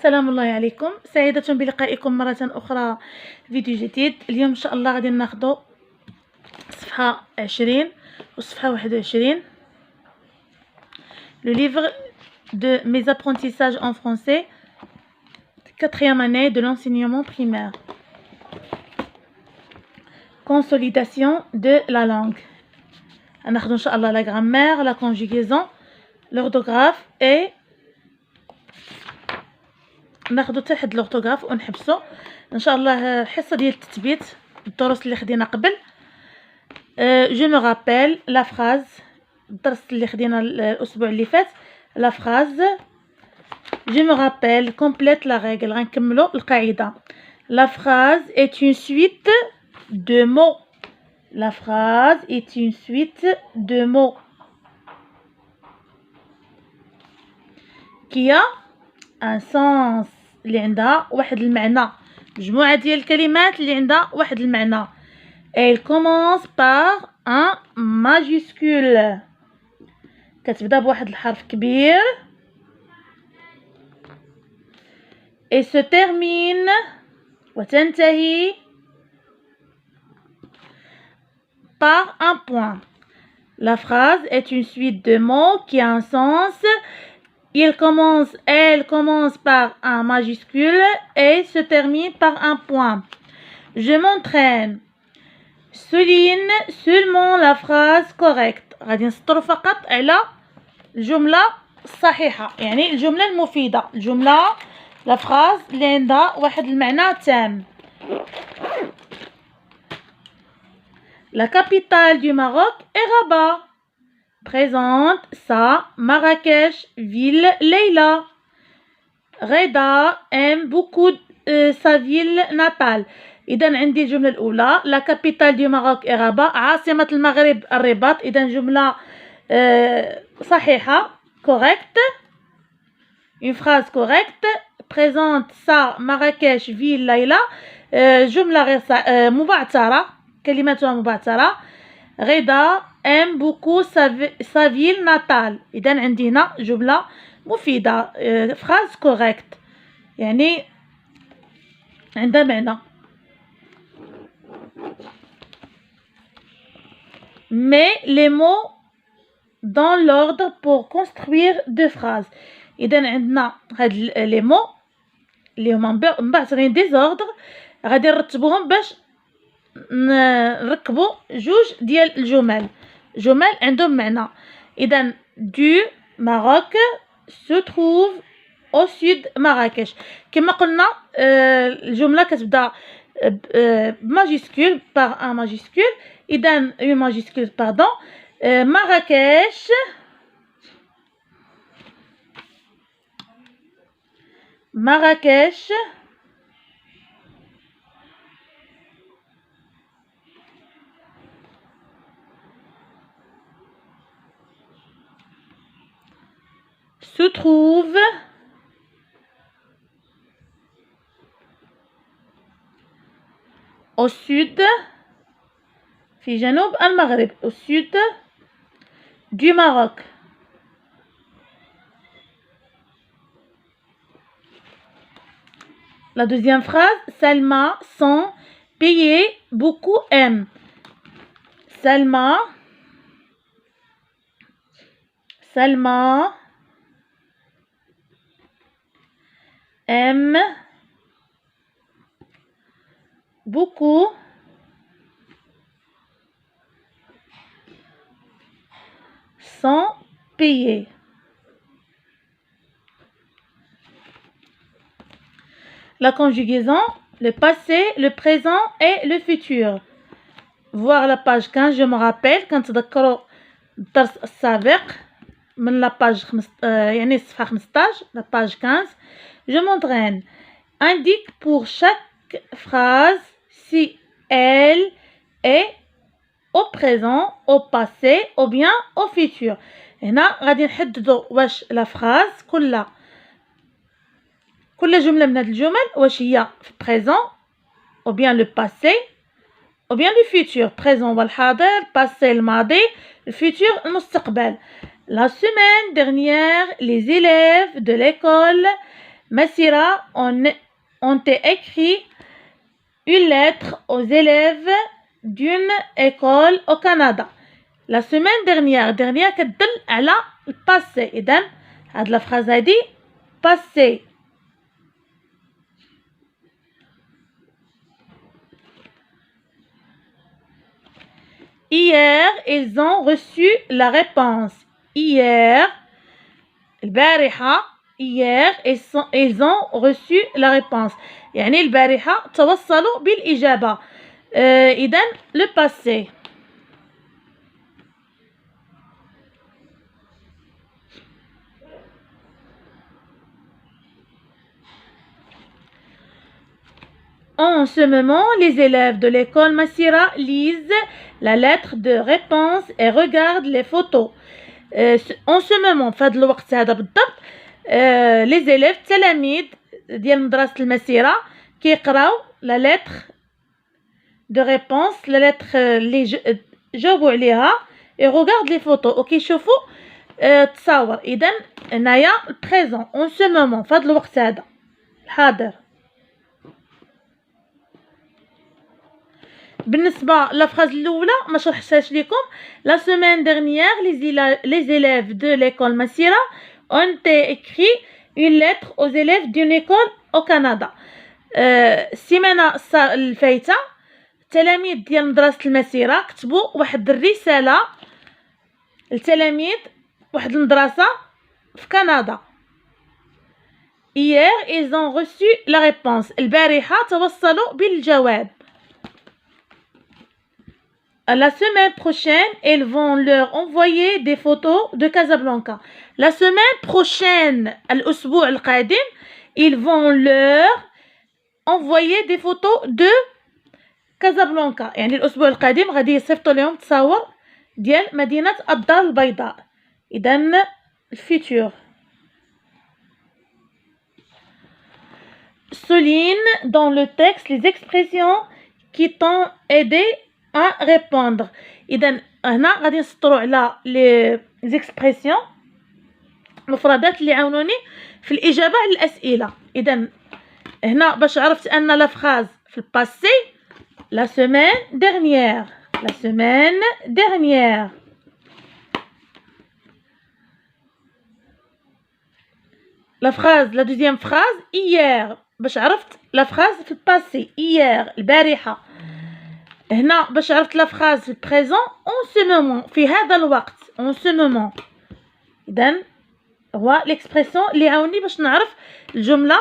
السلام الله عليكم، سعيدة بلقائكم مرة أخرى فيديو جديد. اليوم إن شاء الله غادي ناخدو صفحة 20 وصفحة 21 le livre de mes apprentissages en français 4e année de l'enseignement primaire. Consolidation de la langue. ناخدو إن شاء الله la grammaire, la conjugaison, l'orthographe et ناخدو حتى لحد l'orthographe ونحبسو ان شاء الله الحصه ديال التثبيت الدروس اللي خدينا قبل. جو مو رابيل لا فراز، الدرس اللي خدينا الاسبوع اللي فات لا فراز. جو مو رابيل كومبليت لا ريغل، غنكملو القاعده. لا فراز est une suite de mots. La phrase est une suite de mots qui a un sens، اللي عندها واحد المعنى، مجموعة ديال الكلمات اللي عندها واحد المعنى. Elle commence par un majuscule، كتبدا بواحد الحرف كبير. Et se termine وتنتهي par un point. La phrase est une suite de mots qui a un sens. Elle commence par un majuscule et se termine par un point. Je m'entraîne. Souligne seulement la phrase correcte. غادي نسطروا فقط على الجملة الصحيحة، يعني الجملة المفيدة، الجملة la phrase اللي عندها واحد المعنى تام. La capitale du Maroc est Rabat. Présente sa Marrakech, ville Leila. Reda aime beaucoup sa ville natale. إذا عندي الجملة الأولى la capitale du Maroc est Rabat، عاصمة المغرب الرباط. إذا جملة صحيحة correcte، une phrase correcte. Présente sa Marrakech, ville Leila، جملة غير مبعثرة، كلماتها مبعثرة. Reda aime beaucoup sa ville natale. إذا عندي هنا جملة مفيدة، phrase correcte، يعني عندها معنى. Mets les mots dans l'ordre pour construire deux phrases. إذا عندنا هاد les mots اللي هما مبعثرين ديزوردر، غادي نرتبوهم باش نركبوا جوج ديال الجمل، جمل عندهم معنى. إذا du Maroc se trouve au sud Marrakech. كما قلنا الجملة كتبدا بماجيسكول par un majuscule. إذا une majuscule pardon. Marrakech se trouve au sud في جنوب المغرب، au sud du Maroc. La deuxième phrase, Salma sans payer beaucoup aime. Salma aime beaucoup sans payer. La conjugaison, le passé, le présent et le futur. Voir la page 15. Je me rappelle كنتذكروا الدرس السابق من la page يعني الصفحة 15 la page 15. Je m'entraîne. Indique pour chaque phrase si elle est au présent, au passé ou bien au futur. هنا غادي نحددوا واش la phrase كل جملة من هاد الجمل واش هي في présent ou bien le passé ou bien le futur. Présent هو الحاضر، passé الماضي، le futur المستقبل. La semaine dernière, les élèves de l'école Masira ont écrit une lettre aux élèves d'une école au Canada. La semaine dernière كتدل على الباسي. إذن هاد la phrase هادي passé. Hier, ils ont reçu la réponse. Hier, البارحة. Hier, ils ont reçu la réponse. يعني البارحة توصلوا بالإجابة. إذن le passé. En ce moment, les élèves de l'école Masira lisent la lettre de réponse et regardent les photos. En ce moment, في هذا الوقت هذا بالضبط les élèves التلاميذ ديال مدرسة المسيرة كيقراو la lettre de réponse, la lettre اللي جاوبوا عليها et regardent les photos وكيشوفوا التصاور. إذن هنايا présent en ce moment في هذا الوقت هذا الحاضر. بالنسبة لافراز الأولى ما شرحتهاش لكم. La semaine dernière, les élèves de l'école Masira ont écrit une lettre aux élèves d'une école au Canada. السيمانة الفايتة التلاميذ ديال مدرسة المسيرة كتبوا واحد الرسالة لتلاميذ واحد المدرسة في كندا. Hier, ils ont reçu la réponse. البارحة توصلوا بالجواب. La semaine prochaine, ils vont leur envoyer des photos de Casablanca. La semaine prochaine, الأسبوع القادم, ils vont leur envoyer des photos de Casablanca. يعني الأسبوع القادم غادي يصيفطوا لهم تصاور ديال مدينة الدار البيضاء. إذن الفيتور. Souligne dans le texte les expressions qui t'ont aidé à répondre. إذن هنا غادي نسطروا على لي زيكسبريسيون المفردات اللي عاونوني في الإجابة على الأسئلة. إذن هنا باش عرفت أن لا فراز في الباسي la semaine dernière. La semaine dernière. La phrase, la deuxième phrase, hier. باش عرفت لا فراز في الباسي hier البارحة. هنا باش عرفت لا فراز في البريزون en ce moment في هذا الوقت en ce moment. إذن هو l'expression اللي عاوني باش نعرف الجملة.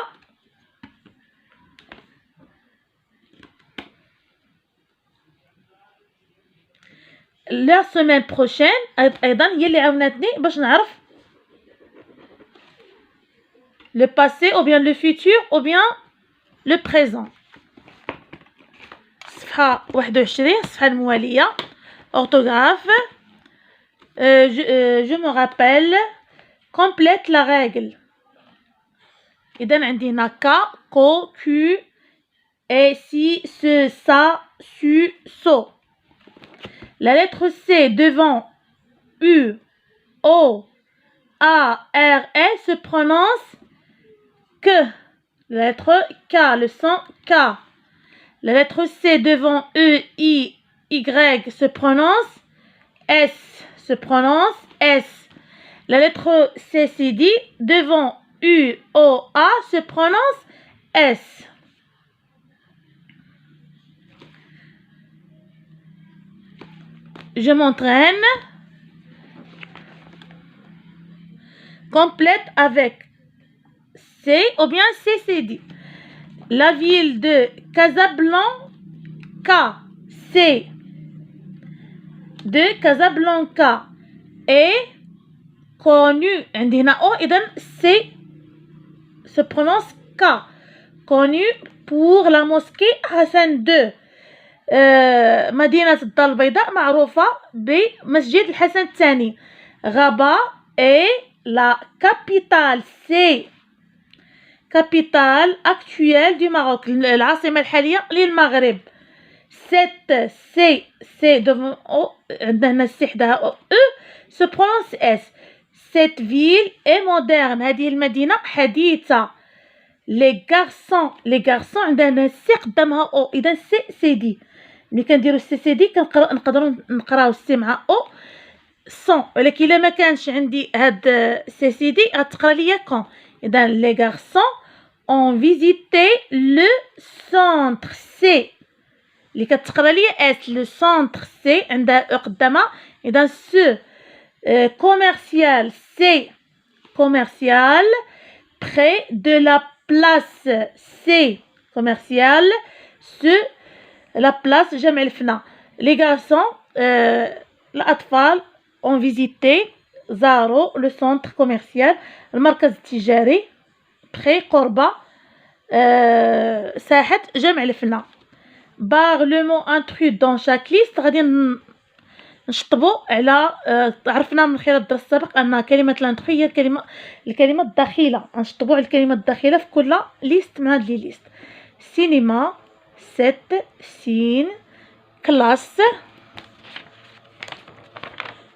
la semaine prochaine أيضا هي اللي عاونتني باش نعرف le passé ou bien le futur ou bien le présent. صفحة 21 الصفحة الموالية orthographe. Je me rappelle. Complète la règle. إذن عندي هنا ka, ko, ku, et si, ce, ça, su, so. La lettre C devant U, O, A, R, S se prononce que. La lettre K, le son K. La lettre C devant E, I, Y se prononce S. Se prononce S. La lettre C, CD devant U, O, A se prononce S. Je m'entraîne. Complète avec C ou bien CCD. La ville de Casablanca, C de Casablanca est connue. عندنا O إذن C se prononce K. Connue pour la mosquée Hassan II. مدينة الدار البيضاء معروفة بمسجد الحسن الثاني. Rabat est la capitale. C'est capitale actuelle du Maroc. العاصمة الحالية للمغرب. Cette C devant O عندنا السي حداها E se prononce S. Cette ville est moderne. هذه المدينة حديثة. لي غارسون عندنا سي قدامها او، اذا سي دي. ملي كنديرو سي دي نقدروا نقراو سي مع او سون، ولكن الا ما كانش عندي هاد سي دي غتقرا ليا كون. اذا لي غارسون اون فيزيتي لو سونتر سي، اللي كتقرا ليا اس لو سونتر سي عندها او قدامها. اذا سو كوميرسيال سي كوميرسيال près de la place C commercial sur la place جمع الفنا. les garçons الأطفال ont visité زاروا le centre commercial المركز التجاري près قرب ساحة جمع الفنا. par le mot intrus dans chaque liste غادي نشطبوا على عرفنا من خلال الدرس السابق ان كلمه لانتخي هي الكلمه الدخيله. نشطبوا على الكلمه الدخيله في كل ليست من هاد لي ليست. سينما 7 سين كلاس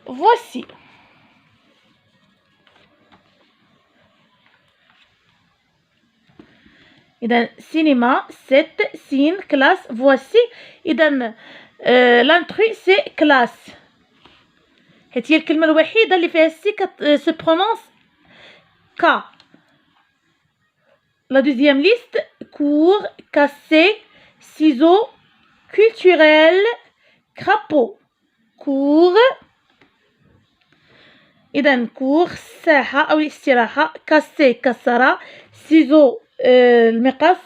voici. اذا سينما 7 سين كلاس voici. اذا l'intru c'est classe، حيت هي الكلمة الوحيدة اللي فيها السي se prononce K. La deuxième liste cours, cassé, ciseaux, culturel, crapaud. cours. إذا cours ساحة أو استراحة، cassé كسرة، ciseaux المقص،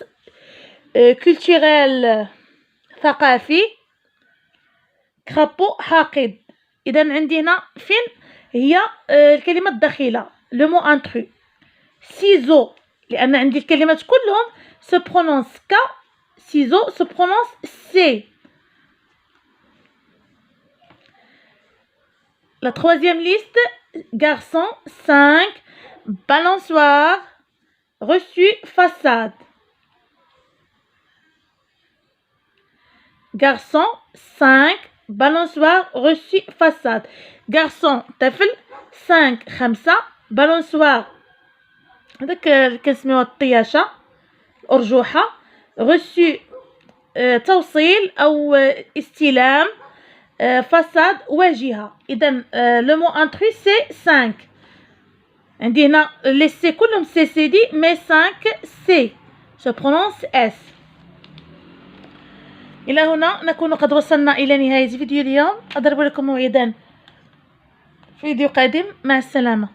culturel ثقافي، crapaud حاقد. إذا عندي هنا فين هي الكلمة الدخيلة لو مو انترو. سيزو لأن عندي الكلمات كلهم سو برونونس كا، سيزو سو برونونس سي. لا تروازيام ليست غارسون 5 balançoire reçu façade. garçon 5 balançoire reçu façade. garçon طفل 5 5 balançoire هذاك اللي كنسميوها الطياشه الارجوحه، reçu توصيل او استلام، فساد واجهه. اذا لو مو انترو سي 5. عندي هنا لي سي كلهم سي دي مي 5 سي سو برونونس اس. إلى هنا نكون قد وصلنا إلى نهاية فيديو اليوم. أضرب لكم موعدا فيديو قادم. مع السلامة.